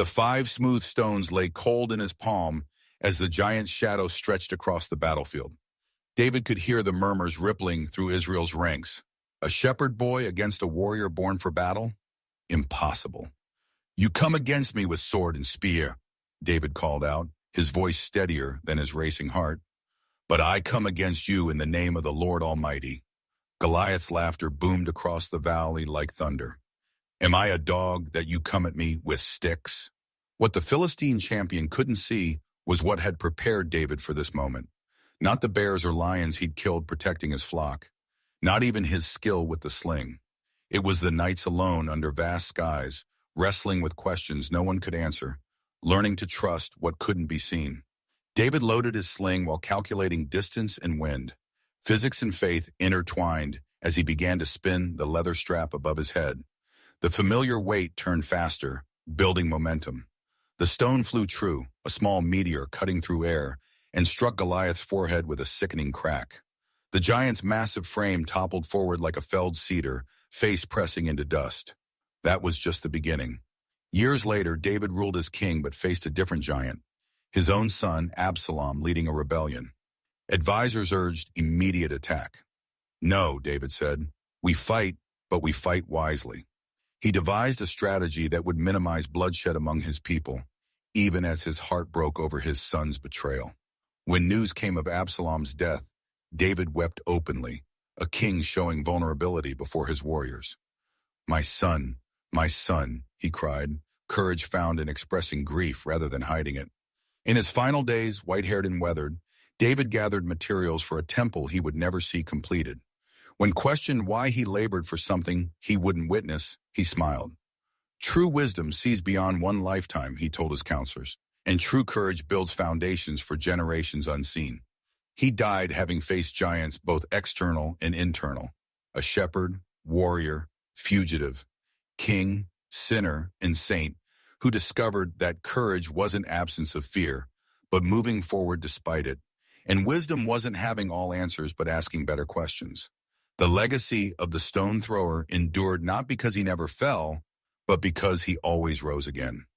The 5 smooth stones lay cold in his palm as the giant's shadow stretched across the battlefield. David could hear the murmurs rippling through Israel's ranks. A shepherd boy against a warrior born for battle? Impossible. "You come against me with sword and spear," David called out, his voice steadier than his racing heart. "But I come against you in the name of the Lord Almighty." Goliath's laughter boomed across the valley like thunder. "Am I a dog that you come at me with sticks?" What the Philistine champion couldn't see was what had prepared David for this moment. Not the bears or lions he'd killed protecting his flock. Not even his skill with the sling. It was the nights alone under vast skies, wrestling with questions no one could answer, learning to trust what couldn't be seen. David loaded his sling while calculating distance and wind. Physics and faith intertwined as he began to spin the leather strap above his head. The familiar weight turned faster, building momentum. The stone flew true, a small meteor cutting through air, and struck Goliath's forehead with a sickening crack. The giant's massive frame toppled forward like a felled cedar, face pressing into dust. That was just the beginning. Years later, David ruled as king but faced a different giant, his own son, Absalom, leading a rebellion. Advisors urged immediate attack. "No," David said, "we fight, but we fight wisely." He devised a strategy that would minimize bloodshed among his people, even as his heart broke over his son's betrayal. When news came of Absalom's death, David wept openly, a king showing vulnerability before his warriors. My son," he cried, courage found in expressing grief rather than hiding it. In his final days, white-haired and weathered, David gathered materials for a temple he would never see completed. When questioned why he labored for something he wouldn't witness, he smiled. "True wisdom sees beyond one lifetime," he told his counselors, "and true courage builds foundations for generations unseen." He died having faced giants both external and internal, a shepherd, warrior, fugitive, king, sinner, and saint, who discovered that courage wasn't absence of fear, but moving forward despite it, and wisdom wasn't having all answers but asking better questions. The legacy of the stone thrower endured not because he never fell, but because he always rose again.